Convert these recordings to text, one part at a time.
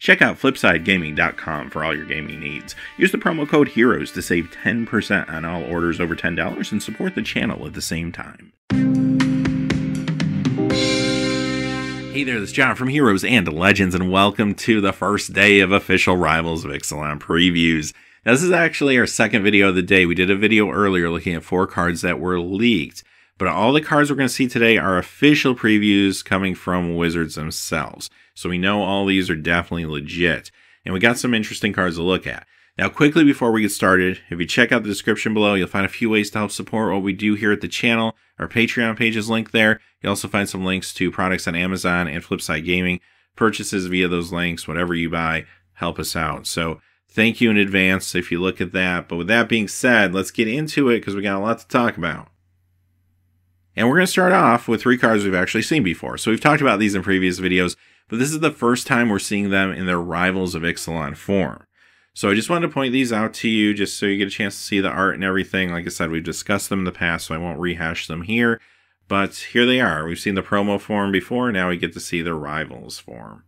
Check out FlipsideGaming.com for all your gaming needs. Use the promo code HEROES to save 10% on all orders over $10 and support the channel at the same time. Hey there, this is John from Heroes and Legends, and welcome to the first day of official Rivals of Ixalan previews. Now, this is actually our second video of the day. We did a video earlier looking at 4 cards that were leaked, but all the cards we're going to see today are official previews coming from Wizards themselves. So we know all these are definitely legit, and we got some interesting cards to look at. Now, quickly before we get started, if you check out the description below, you'll find a few ways to help support what we do here at the channel. Our Patreon page is linked there. You'll also find some links to products on Amazon and Flipside Gaming. Purchases via those links, whatever you buy, help us out. So thank you in advance if you look at that. But with that being said, let's get into it because we got a lot to talk about. And we're going to start off with 3 cards we've actually seen before. So we've talked about these in previous videos, but this is the first time we're seeing them in their Rivals of Ixalan form. So I just wanted to point these out to you just so you get a chance to see the art and everything. Like I said, we've discussed them in the past, so I won't rehash them here. But here they are. We've seen the promo form before, now we get to see the Rivals form.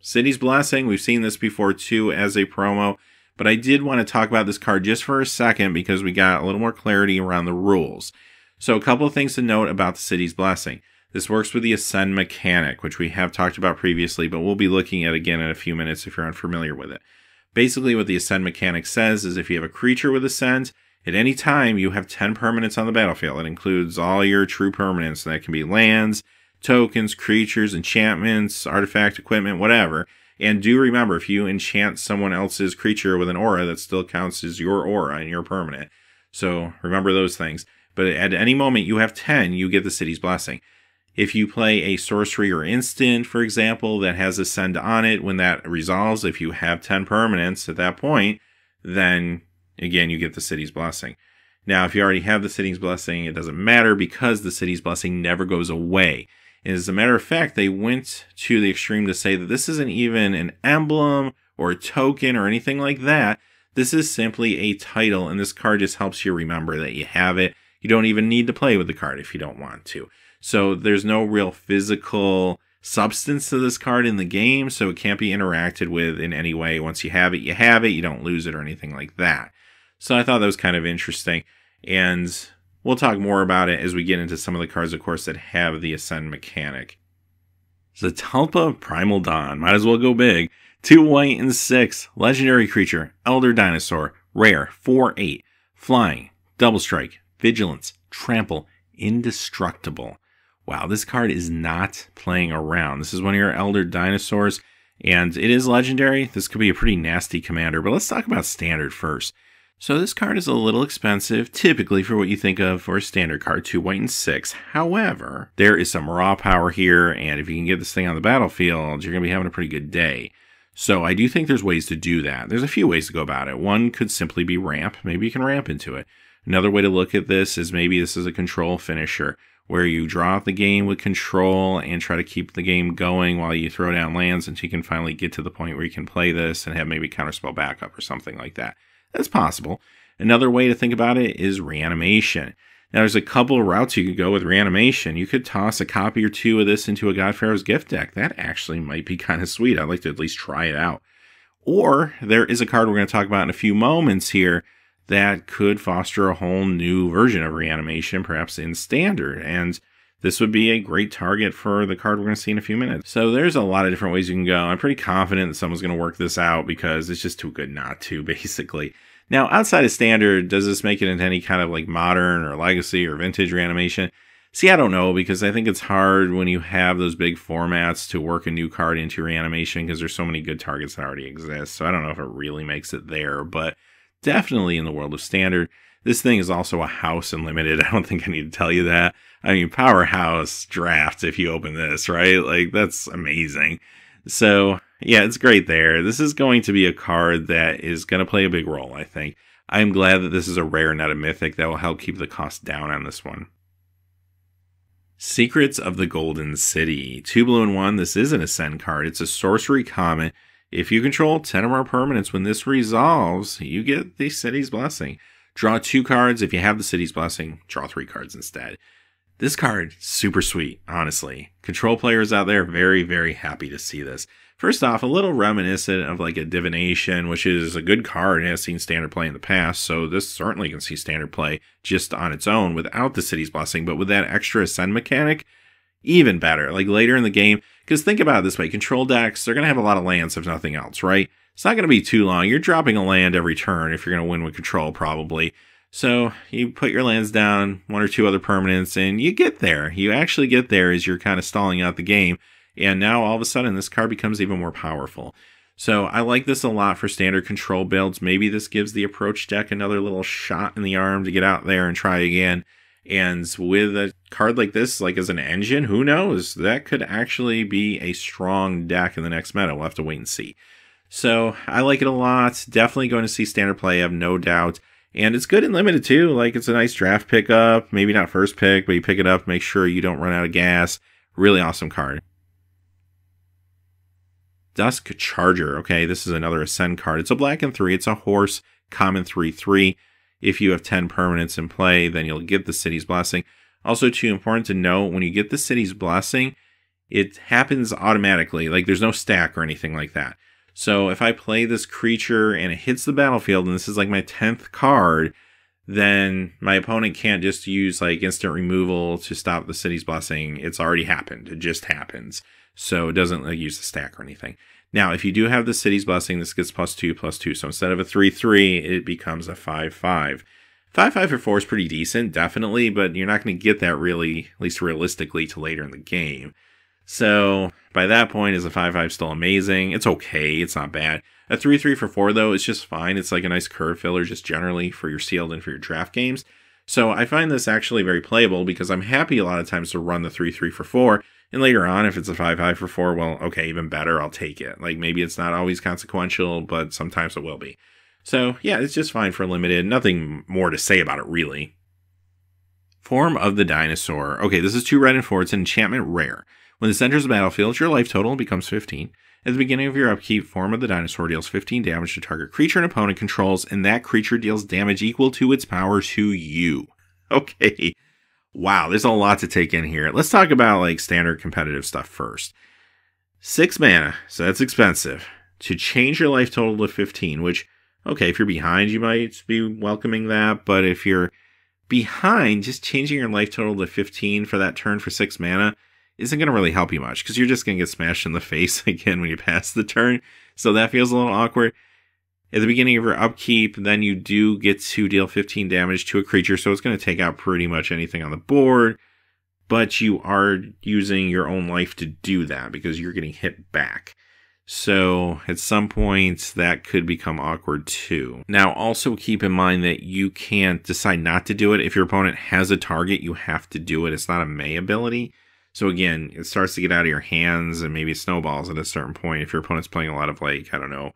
City's Blessing, we've seen this before too as a promo, but I did want to talk about this card just for a second because we got a little more clarity around the rules. So a couple of things to note about the City's Blessing. This works with the Ascend mechanic, which we have talked about previously, but we'll be looking at again in a few minutes if you're unfamiliar with it. Basically, what the Ascend mechanic says is if you have a creature with Ascend, at any time you have 10 permanents on the battlefield. It includes all your true permanents. That can be lands, tokens, creatures, enchantments, artifact, equipment, whatever. And do remember, if you enchant someone else's creature with an aura, that still counts as your aura and your permanent. So remember those things. But at any moment you have 10, you get the City's Blessing. If you play a sorcery or instant, for example, that has Ascend on it, when that resolves, if you have 10 permanents at that point, then again, you get the City's Blessing. Now, if you already have the City's Blessing, it doesn't matter because the City's Blessing never goes away. And as a matter of fact, they went to the extreme to say that this isn't even an emblem or a token or anything like that. This is simply a title, and this card just helps you remember that you have it. You don't even need to play with the card if you don't want to. So there's no real physical substance to this card in the game, so it can't be interacted with in any way. Once you have it, you have it. You don't lose it or anything like that. So I thought that was kind of interesting, and we'll talk more about it as we get into some of the cards, of course, that have the Ascend mechanic. Zetalpa Primal Dawn. Might as well go big. 2 white and 6. Legendary creature. Elder Dinosaur. Rare. 4/8. Flying. Double strike. Vigilance. Trample. Indestructible. Wow, this card is not playing around. This is one of your Elder Dinosaurs, and it is legendary. This could be a pretty nasty commander, but let's talk about standard first. So this card is a little expensive, typically for what you think of for a standard card, 2 white and 6. However, there is some raw power here, and if you can get this thing on the battlefield, you're going to be having a pretty good day. So I do think there's ways to do that. There's a few ways to go about it. One could simply be ramp. Maybe you can ramp into it. Another way to look at this is maybe this is a control finisher, where you draw out the game with control and try to keep the game going while you throw down lands until you can finally get to the point where you can play this and have maybe counterspell backup or something like that. That's possible. Another way to think about it is reanimation. Now, there's a couple of routes you could go with reanimation. You could toss a copy or 2 of this into a God Pharaoh's Gift deck. That actually might be kind of sweet. I'd like to at least try it out. Or there is a card we're going to talk about in a few moments here that could foster a whole new version of reanimation, perhaps in standard. And this would be a great target for the card we're going to see in a few minutes. So there's a lot of different ways you can go. I'm pretty confident that someone's going to work this out because it's just too good not to, basically. Now, outside of standard, does this make it into any kind of like modern or legacy or vintage reanimation? See, I don't know, because I think it's hard when you have those big formats to work a new card into reanimation because there's so many good targets that already exist. So I don't know if it really makes it there, but definitely in the world of standard. This thing is also a house and limited. I don't think I need to tell you that. I mean, powerhouse drafts if you open this, right? Like, that's amazing. So, yeah, it's great there. This is going to be a card that is going to play a big role, I think. I'm glad that this is a rare, not a mythic. That will help keep the cost down on this one. Secrets of the Golden City. 2 blue and 1. This is an Ascend card. It's a sorcery common. If you control 10 or more permanents, when this resolves, you get the City's Blessing. Draw 2 cards. If you have the City's Blessing, draw 3 cards instead. This card, super sweet, honestly. Control players out there, very, very happy to see this. First off, a little reminiscent of like a Divination, which is a good card and has seen standard play in the past, so this certainly can see standard play just on its own without the City's Blessing, but with that extra Ascend mechanic, even better. Like later in the game, because think about it this way, control decks, they're going to have a lot of lands if nothing else, right? It's not going to be too long. You're dropping a land every turn if you're going to win with control, probably. So you put your lands down, 1 or 2 other permanents, and you get there. You actually get there as you're kind of stalling out the game. And now all of a sudden this card becomes even more powerful. So I like this a lot for standard control builds. Maybe this gives the approach deck another little shot in the arm to get out there and try again. And with a card like this, like as an engine, who knows? That could actually be a strong deck in the next meta. We'll have to wait and see. So I like it a lot. Definitely going to see standard play, I have no doubt. And it's good in limited too. Like it's a nice draft pickup. Maybe not first pick, but you pick it up, make sure you don't run out of gas. Really awesome card. Duska Charger. Okay, this is another Ascend card. It's a black and 3. It's a horse, common 3/3. If you have 10 permanents in play, then you'll get the City's Blessing. Also, too important to note, when you get the City's Blessing, it happens automatically. Like there's no stack or anything like that. So if I play this creature and it hits the battlefield, and this is like my 10th card, then my opponent can't just use like instant removal to stop the City's Blessing. It's already happened. It just happens. So it doesn't like use the stack or anything. Now, if you do have the City's Blessing, this gets +2/+2. So instead of a 3/3, it becomes a 5/5. 5/5 for 4 is pretty decent, definitely, but you're not going to get that really, at least realistically, till later in the game. So by that point, is a 5/5 still amazing? It's okay. It's not bad. A 3/3 for 4, though, is just fine. It's like a nice curve filler just generally for your sealed and for your draft games. So I find this actually very playable because I'm happy a lot of times to run the 3/3 for 4. And later on, if it's a 5/5 for 4, well, okay, even better, I'll take it. Like maybe it's not always consequential, but sometimes it will be. So yeah, it's just fine for limited. Nothing more to say about it, really. Form of the Dinosaur. Okay, this is 2 red and 4. It's an enchantment rare. When this enters the battlefield, your life total becomes 15. At the beginning of your upkeep, Form of the Dinosaur deals 15 damage to target creature an opponent controls, and that creature deals damage equal to its power to you. Okay. Wow, there's a lot to take in here. Let's talk about like standard competitive stuff first. 6 mana, so that's expensive. To change your life total to 15, which, okay, if you're behind, you might be welcoming that, but if you're behind, just changing your life total to 15 for that turn for 6 mana isn't going to really help you much, because you're just going to get smashed in the face again when you pass the turn, so that feels a little awkward. At the beginning of your upkeep, then you do get to deal 15 damage to a creature, so it's going to take out pretty much anything on the board, but you are using your own life to do that, because you're getting hit back. So at some point, that could become awkward too. Now, also keep in mind that you can't decide not to do it. If your opponent has a target, you have to do it. It's not a May ability. So again, it starts to get out of your hands and maybe it snowballs at a certain point. If your opponent's playing a lot of like, I don't know,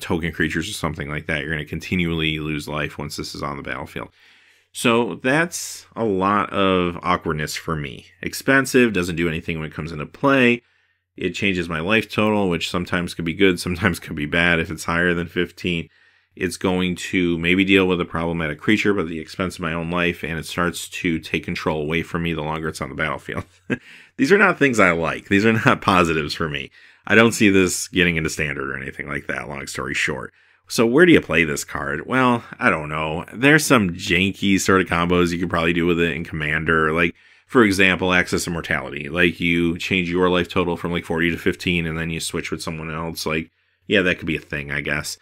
token creatures or something like that, you're going to continually lose life once this is on the battlefield. So that's a lot of awkwardness for me. Expensive, doesn't do anything when it comes into play. It changes my life total, which sometimes could be good, sometimes could be bad. If it's higher than 15, it's going to maybe deal with a problematic creature, but at the expense of my own life, and it starts to take control away from me the longer it's on the battlefield. These are not things I like. These are not positives for me. I don't see this getting into standard or anything like that, long story short. So where do you play this card? Well, I don't know. There's some janky sort of combos you could probably do with it in Commander. Like, for example, Access Immortality. Like, you change your life total from like 40 to 15, and then you switch with someone else. Like, yeah, that could be a thing, I guess.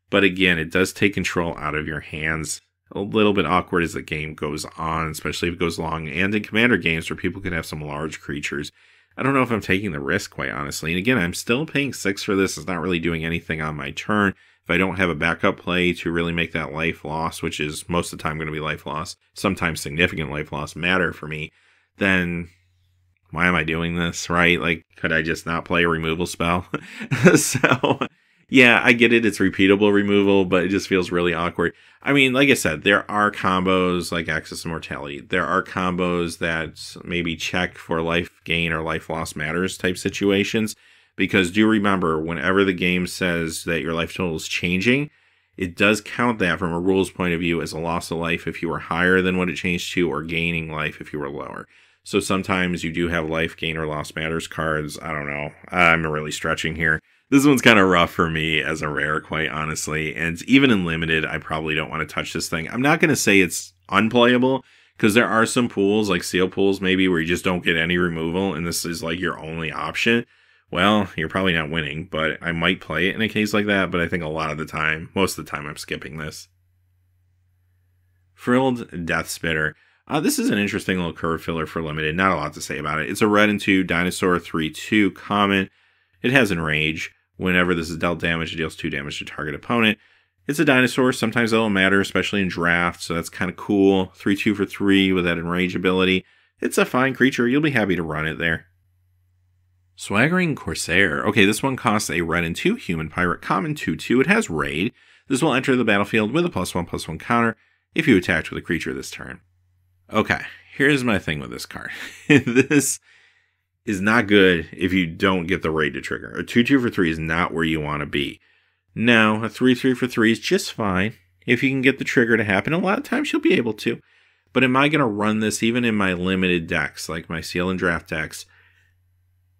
But again, it does take control out of your hands. A little bit awkward as the game goes on, especially if it goes long. And in Commander games where people can have some large creatures. I don't know if I'm taking the risk, quite honestly. And again, I'm still paying 6 for this. It's not really doing anything on my turn. If I don't have a backup play to really make that life loss, which is most of the time going to be life loss, sometimes significant life loss matter for me, then why am I doing this, right? Like, could I just not play a removal spell? So, yeah, I get it. It's repeatable removal, but it just feels really awkward. I mean, like I said, there are combos like Access Immortality. There are combos that maybe check for life gain or life loss matters type situations. Because do remember, whenever the game says that your life total is changing, it does count that from a rules point of view as a loss of life if you were higher than what it changed to, or gaining life if you were lower. So sometimes you do have life gain or loss matters cards. I don't know. I'm really stretching here. This one's kind of rough for me as a rare, quite honestly. And even in limited, I probably don't want to touch this thing. I'm not going to say it's unplayable, because there are some pools, like seal pools maybe, where you just don't get any removal, and this is like your only option. Well, you're probably not winning, but I might play it in a case like that. But I think a lot of the time, most of the time, I'm skipping this. Frilled Death Spitter. This is an interesting little curve filler for limited. Not a lot to say about it. It's a red and 2 dinosaur 3/2 common. It has Enrage. Whenever this is dealt damage, it deals 2 damage to target opponent. It's a dinosaur. Sometimes that'll matter, especially in draft, so that's kind of cool. 3/2 for 3 with that Enrage ability. It's a fine creature. You'll be happy to run it there. Swaggering Corsair. Okay, this one costs a red and 2 human pirate common 2/2. It has Raid. This will enter the battlefield with a +1/+1 counter if you attacked with a creature this turn. Okay, here's my thing with this card. This is not good if you don't get the Raid to trigger. A 2/2 for 3 is not where you want to be. Now, a 3/3 for 3 is just fine if you can get the trigger to happen. A lot of times you'll be able to. But am I going to run this even in my limited decks, like my Seal and Draft decks,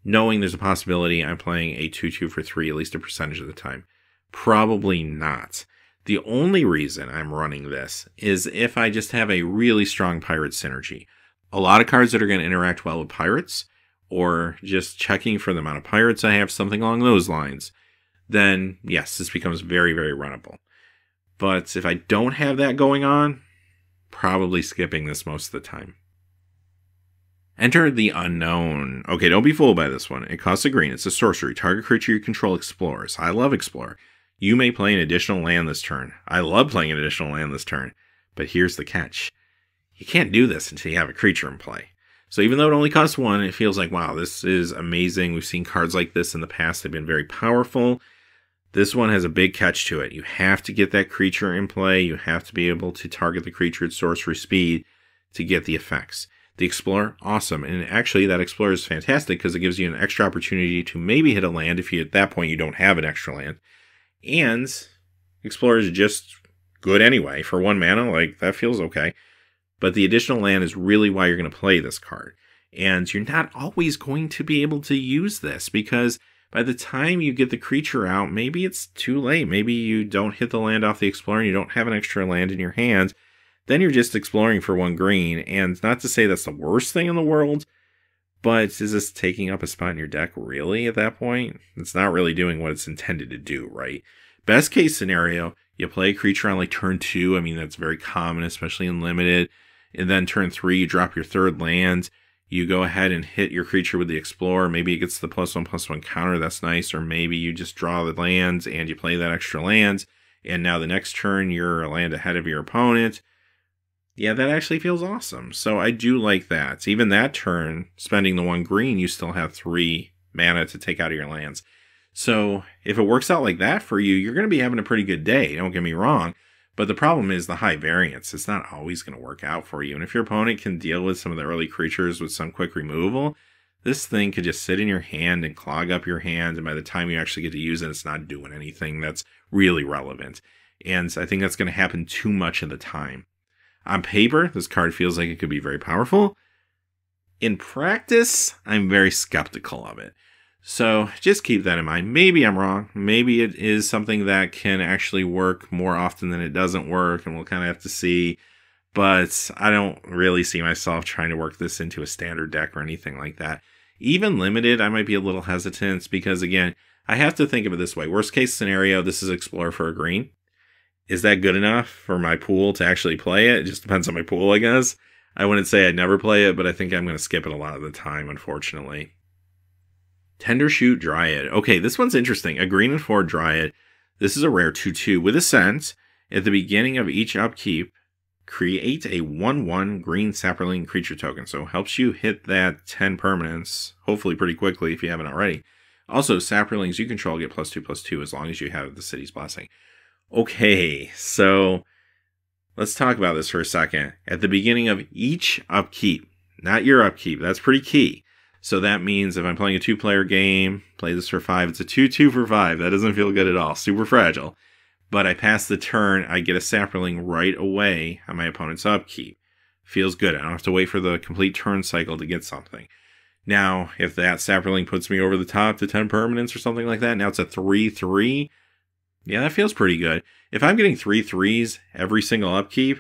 knowing there's a possibility I'm playing a 2/2 for 3 at least a percentage of the time? Probably not. The only reason I'm running this is if I just have a really strong pirate synergy. A lot of cards that are going to interact well with pirates, or just checking for the amount of pirates I have, something along those lines, then yes, this becomes very, very runnable. But if I don't have that going on, probably skipping this most of the time. Enter the Unknown. Okay, don't be fooled by this one. It costs a green. It's a sorcery. Target creature you control explores. I love Explore. You may play an additional land this turn. I love playing an additional land this turn. But here's the catch. You can't do this until you have a creature in play. So even though it only costs 1, it feels like, wow, this is amazing. We've seen cards like this in the past. They've been very powerful. This one has a big catch to it. You have to get that creature in play. You have to be able to target the creature at sorcery speed to get the effects. The Explorer, awesome. And actually, that Explorer is fantastic because it gives you an extra opportunity to maybe hit a land if you, at that point, you don't have an extra land. And Explorer is just good anyway. For 1 mana, like, that feels okay. But the additional land is really why you're going to play this card. And you're not always going to be able to use this, because by the time you get the creature out, maybe it's too late. Maybe you don't hit the land off the Explorer and you don't have an extra land in your hand. Then you're just exploring for 1 green. And not to say that's the worst thing in the world, but is this taking up a spot in your deck really at that point? It's not really doing what it's intended to do, right? Best case scenario, you play a creature on like turn 2. I mean, that's very common, especially in limited. And then turn 3, you drop your 3rd land. You go ahead and hit your creature with the Explorer. Maybe it gets the +1/+1 counter. That's nice. Or maybe you just draw the lands and you play that extra land. And now the next turn, you're a land ahead of your opponent. Yeah, that actually feels awesome. So I do like that. Even that turn, spending the 1 green, you still have 3 mana to take out of your lands. So if it works out like that for you, you're going to be having a pretty good day. Don't get me wrong. But the problem is the high variance. It's not always going to work out for you. And if your opponent can deal with some of the early creatures with some quick removal, this thing could just sit in your hand and clog up your hand. And by the time you actually get to use it, it's not doing anything that's really relevant. And I think that's going to happen too much of the time. On paper, this card feels like it could be very powerful. In practice, I'm very skeptical of it. So just keep that in mind. Maybe I'm wrong. Maybe it is something that can actually work more often than it doesn't work, and we'll kind of have to see. But I don't really see myself trying to work this into a standard deck or anything like that. Even limited, I might be a little hesitant because, again, I have to think of it this way. Worst case scenario, this is Explorer for a green. Is that good enough for my pool to actually play it? It just depends on my pool, I guess. I wouldn't say I'd never play it, but I think I'm going to skip it a lot of the time, unfortunately. Tendershoot Dryad. Okay, this one's interesting. A green and 4 Dryad. This is a rare 2/2 with Ascent. At the beginning of each upkeep, create a 1/1 green sapperling creature token. So it helps you hit that 10 permanents, hopefully pretty quickly if you haven't already. Also, sapperlings you control get +2/+2 as long as you have the City's Blessing. Okay, so let's talk about this for a second. At the beginning of each upkeep, not your upkeep, that's pretty key. So that means if I'm playing a 2-player game, play this for 5, it's a 2/2 for 5. That doesn't feel good at all. Super fragile. but I pass the turn, I get a Saproling right away on my opponent's upkeep. Feels good. I don't have to wait for the complete turn cycle to get something. Now, if that Saproling puts me over the top to 10 permanents or something like that, now it's a 3/3. Yeah, that feels pretty good. If I'm getting 3/3s every single upkeep,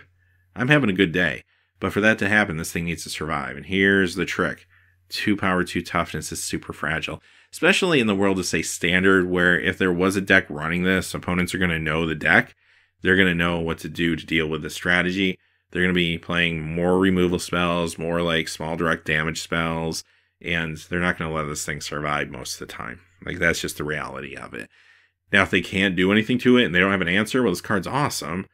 I'm having a good day. But for that to happen, this thing needs to survive. And here's the trick. 2 power, 2 toughness is super fragile. Especially in the world of, say, Standard, where if there was a deck running this, opponents are going to know the deck. They're going to know what to do to deal with the strategy. They're going to be playing more removal spells, more like small direct damage spells, and they're not going to let this thing survive most of the time. Like, that's just the reality of it. Now, if they can't do anything to it and they don't have an answer, well, this card's awesome.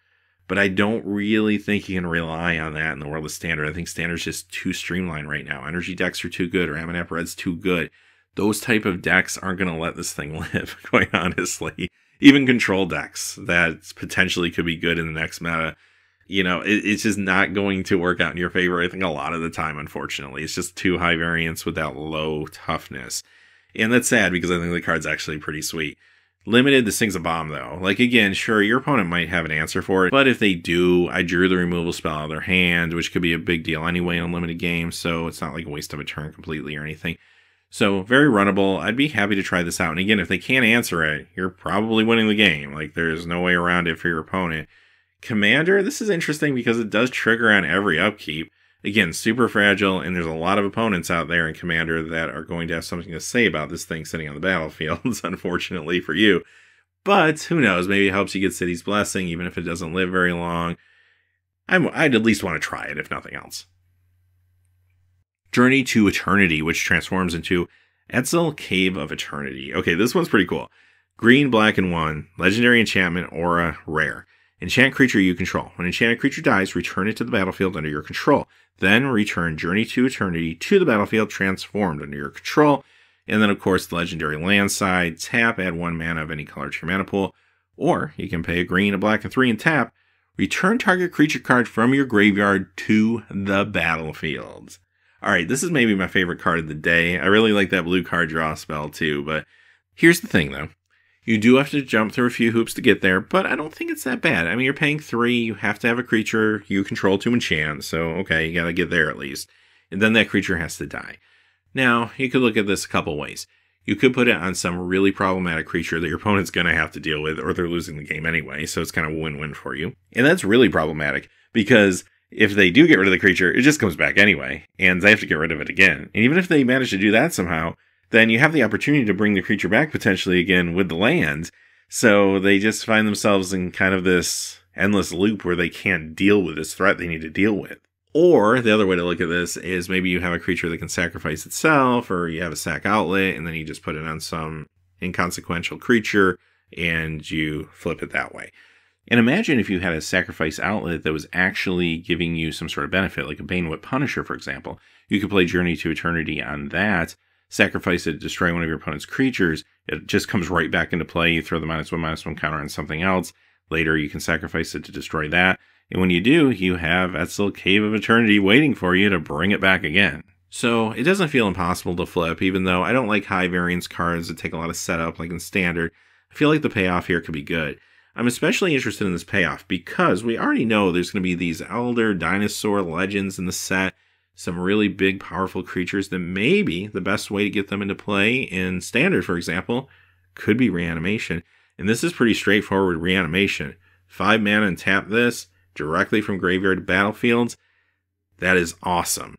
But I don't really think you can rely on that in the world of Standard. I think Standard's just too streamlined right now. Energy decks are too good, or Amenhotep Red's too good. Those type of decks aren't going to let this thing live, quite honestly. Even control decks that potentially could be good in the next meta, you know, it's just not going to work out in your favor, I think, a lot of the time, unfortunately. It's just too high variance with that low toughness. And that's sad, because I think the card's actually pretty sweet. Limited, this thing's a bomb, though. Like, again, sure, your opponent might have an answer for it, but if they do, I drew the removal spell out of their hand, which could be a big deal anyway in limited games, so it's not like a waste of a turn completely or anything. So, very runnable. I'd be happy to try this out. And again, if they can't answer it, you're probably winning the game. Like, there's no way around it for your opponent. Commander, this is interesting because it does trigger on every upkeep. Again, super fragile, and there's a lot of opponents out there in Commander that are going to have something to say about this thing sitting on the battlefield, unfortunately for you. But, who knows, maybe it helps you get City's Blessing, even if it doesn't live very long. I'd at least want to try it, if nothing else. Journey to Eternity, which transforms into Etzel Cave of Eternity. Okay, this one's pretty cool. Green, black, and 1. Legendary enchantment, aura, rare. Enchant creature you control. When enchanted creature dies, return it to the battlefield under your control. Then return Journey to Eternity to the battlefield transformed under your control. And then, of course, the legendary land side. Tap, add 1 mana of any color to your mana pool. Or you can pay a green, a black, and 3 and tap. Return target creature card from your graveyard to the battlefield. Alright, this is maybe my favorite card of the day. I really like that blue card draw spell too, but here's the thing though. You do have to jump through a few hoops to get there, but I don't think it's that bad. I mean, you're paying 3, you have to have a creature you control to enchant, so okay, you gotta get there at least. And then that creature has to die. Now, you could look at this a couple ways. You could put it on some really problematic creature that your opponent's gonna have to deal with, or they're losing the game anyway, so it's kind of a win-win for you. And that's really problematic, because if they do get rid of the creature, it just comes back anyway, and they have to get rid of it again. And even if they manage to do that somehow, then you have the opportunity to bring the creature back potentially again with the land. So they just find themselves in kind of this endless loop where they can't deal with this threat they need to deal with. Or the other way to look at this is maybe you have a creature that can sacrifice itself, or you have a sack outlet, and then you just put it on some inconsequential creature, and you flip it that way. And imagine if you had a sacrifice outlet that was actually giving you some sort of benefit, like a Banewhip Punisher, for example. You could play Journey to Eternity on that, sacrifice it to destroy one of your opponent's creatures. It just comes right back into play. You throw the -1/-1 counter on something else. Later, you can sacrifice it to destroy that. And when you do, you have Etzel Cave of Eternity waiting for you to bring it back again. So it doesn't feel impossible to flip, even though I don't like high variance cards that take a lot of setup, like in Standard. I feel like the payoff here could be good. I'm especially interested in this payoff because we already know there's going to be these Elder Dinosaur Legends in the set, some really big, powerful creatures that maybe the best way to get them into play in Standard, for example, could be Reanimation. And this is pretty straightforward Reanimation. 5 mana and tap this directly from graveyard to battlefields. That is awesome.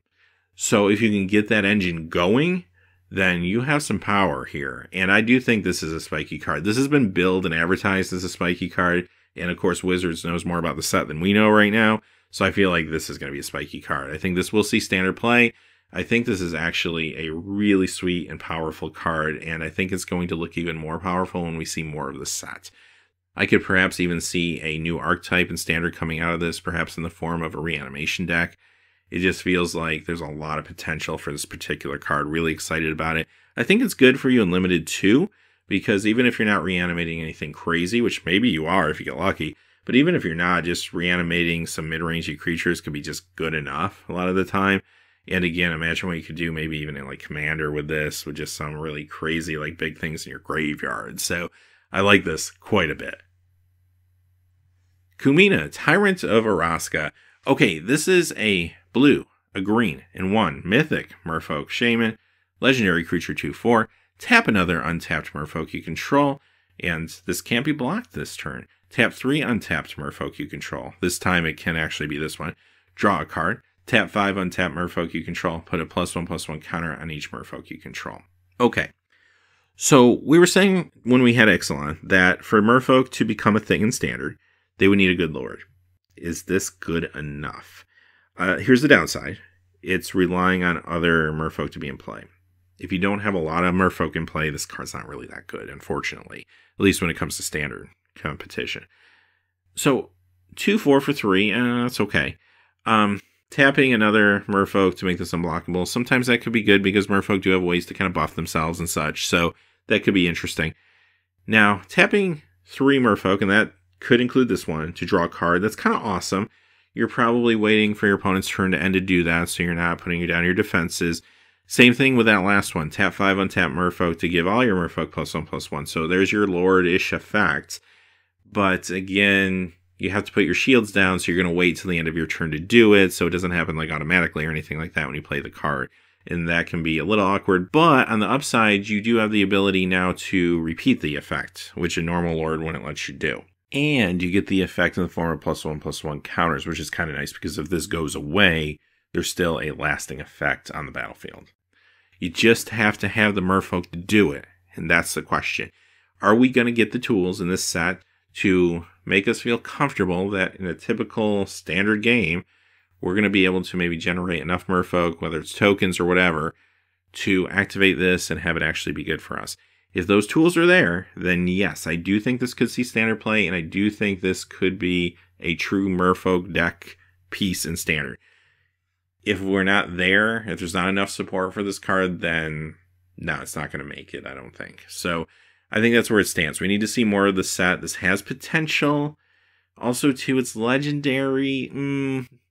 So if you can get that engine going, then you have some power here. And I do think this is a spiky card. This has been billed and advertised as a spiky card. And of course, Wizards knows more about the set than we know right now. So I feel like this is going to be a spiky card. I think this will see Standard play. I think this is actually a really sweet and powerful card. And I think it's going to look even more powerful when we see more of the set. I could perhaps even see a new archetype in Standard coming out of this, perhaps in the form of a Reanimation deck. It just feels like there's a lot of potential for this particular card. Really excited about it. I think it's good for you in Limited too, because even if you're not reanimating anything crazy, which maybe you are if you get lucky, but even if you're not, just reanimating some mid-rangey creatures could be just good enough a lot of the time. And again, imagine what you could do maybe even in like Commander with this, with just some really crazy like big things in your graveyard. So I like this quite a bit. Kumina, Tyrant of Araska. Okay, this is a blue, a green, and 1 mythic Merfolk Shaymin, legendary creature 2/4. Tap another untapped Merfolk you control, and this can't be blocked this turn. Tap 3 untapped Merfolk you control. This time it can actually be this one. Draw a card. Tap 5 untapped Merfolk you control. Put a +1/+1 counter on each Merfolk you control. Okay. So we were saying when we had Ixalan that for Merfolk to become a thing in Standard, they would need a good Lord. Is this good enough? Here's the downside. It's relying on other Merfolk to be in play. If you don't have a lot of Merfolk in play, this card's not really that good, unfortunately. At least when it comes to Standard competition. So 2/4 for 3, that's okay. Tapping another Merfolk to make this unblockable, sometimes that could be good because Merfolk do have ways to kind of buff themselves and such, so that could be interesting. Now, tapping 3 Merfolk, and that could include this one, to draw a card, that's kind of awesome. You're probably waiting for your opponent's turn to end to do that, so you're not putting you down your defenses. Same thing with that last one. Tap 5 untap Merfolk to give all your Merfolk +1/+1. So there's your Lord-ish effect. But again, you have to put your shields down, so you're going to wait till the end of your turn to do it, so it doesn't happen like automatically or anything like that when you play the card. And that can be a little awkward. But on the upside, you do have the ability now to repeat the effect, which a normal Lord wouldn't let you do. And you get the effect in the form of +1/+1 counters, which is kind of nice because if this goes away, there's still a lasting effect on the battlefield. You just have to have the Merfolk to do it, and that's the question. Are we going to get the tools in this set to make us feel comfortable that in a typical Standard game, we're going to be able to maybe generate enough Merfolk, whether it's tokens or whatever, to activate this and have it actually be good for us? If those tools are there, then yes, I do think this could see Standard play, and I do think this could be a true Merfolk deck piece in Standard. If we're not there, if there's not enough support for this card, then no, it's not going to make it, I don't think. So I think that's where it stands. We need to see more of the set. This has potential. Also, too, it's legendary.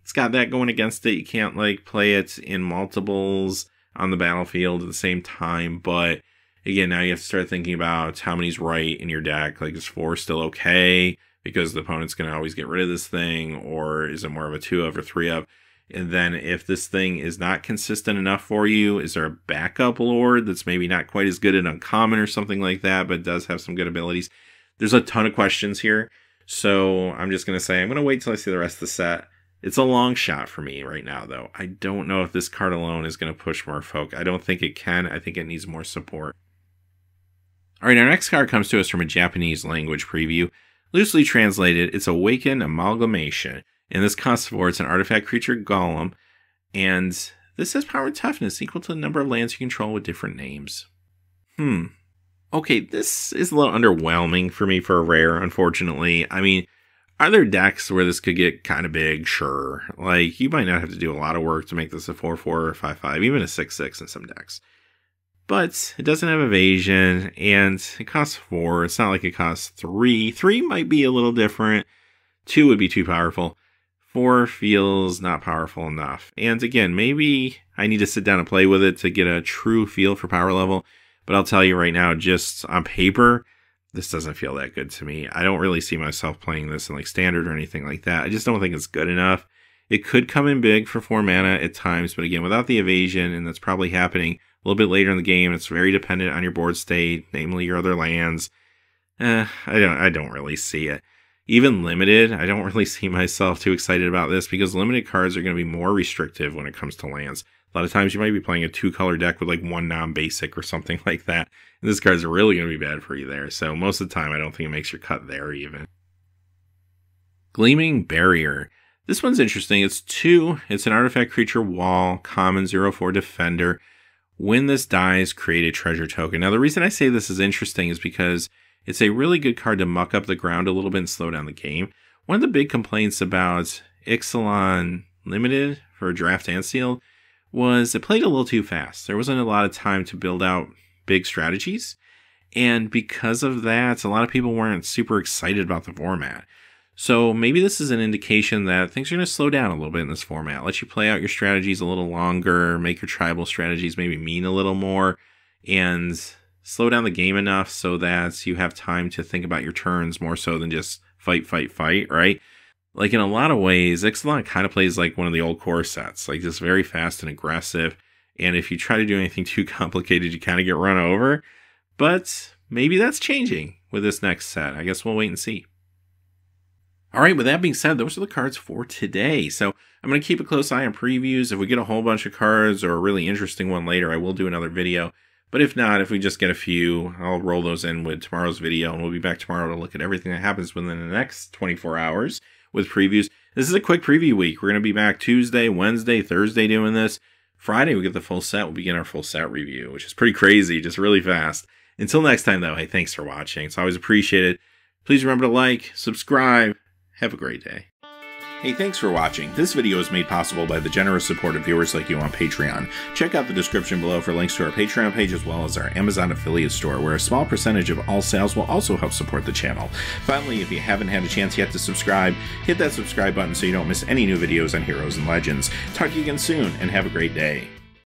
It's got that going against it. You can't, like, play it in multiples on the battlefield at the same time. But, again, now you have to start thinking about how many's right in your deck. Like, is 4 still okay? Because the opponent's going to always get rid of this thing. Or is it more of a 2 of or 3 of? And then if this thing is not consistent enough for you, is there a backup Lord that's maybe not quite as good at uncommon or something like that, but does have some good abilities? There's a ton of questions here. So I'm just going to say I'm going to wait till I see the rest of the set. It's a long shot for me right now, though. I don't know if this card alone is going to push Merfolk. I don't think it can. I think it needs more support. All right, our next card comes to us from a Japanese language preview. Loosely translated, it's Awakened Amalgamation. And this costs 4, it's an artifact creature golem, and this has power and toughness equal to the number of lands you control with different names. Okay, this is a little underwhelming for me for a rare, unfortunately. I mean, are there decks where this could get kind of big? Sure. Like, you might not have to do a lot of work to make this a 4/4 or 5/5, even a 6/6 in some decks. But it doesn't have evasion, and it costs 4. It's not like it costs 3. 3 might be a little different. 2 would be too powerful. 4 feels not powerful enough. And again, maybe I need to sit down and play with it to get a true feel for power level. But I'll tell you right now, just on paper, this doesn't feel that good to me. I don't really see myself playing this in like Standard or anything like that. I just don't think it's good enough. It could come in big for 4 mana at times, but again, without the evasion, and that's probably happening a little bit later in the game, it's very dependent on your board state, namely your other lands. I don't really see it. Even limited, I don't really see myself too excited about this because limited cards are going to be more restrictive when it comes to lands. A lot of times you might be playing a 2-color deck with like 1 non-basic or something like that. And this card's really going to be bad for you there. So most of the time I don't think it makes your cut there even. Gleaming Barrier. This one's interesting. It's 2. It's an artifact creature wall, common 0/4 defender. When this dies, create a treasure token. Now the reason I say this is interesting is because it's a really good card to muck up the ground a little bit and slow down the game. One of the big complaints about Ixalan Limited for Draft and Sealed was it played a little too fast. There wasn't a lot of time to build out big strategies. And because of that, a lot of people weren't super excited about the format. So maybe this is an indication that things are going to slow down a little bit in this format. Let you play out your strategies a little longer, make your tribal strategies maybe mean a little more, and slow down the game enough so that you have time to think about your turns more so than just fight, right? like in a lot of ways, Ixalan kind of plays like one of the old core sets, like just very fast and aggressive. And if you try to do anything too complicated, you kind of get run over. But maybe that's changing with this next set. I guess we'll wait and see. All right, with that being said, those are the cards for today. So I'm going to keep a close eye on previews. If we get a whole bunch of cards or a really interesting one later, I will do another video. But if not, if we just get a few, I'll roll those in with tomorrow's video. And we'll be back tomorrow to look at everything that happens within the next 24 hours with previews. This is a quick preview week. We're going to be back Tuesday, Wednesday, Thursday doing this. Friday, we get the full set. We'll begin our full set review, which is pretty crazy, just really fast. Until next time, though, hey, thanks for watching. It's always appreciated. Please remember to like, subscribe. Have a great day. Hey, thanks for watching. This video is made possible by the generous support of viewers like you on Patreon. Check out the description below for links to our Patreon page as well as our Amazon affiliate store, where a small percentage of all sales will also help support the channel. Finally, if you haven't had a chance yet to subscribe, hit that subscribe button so you don't miss any new videos on Heroes and Legends. Talk to you again soon, and have a great day.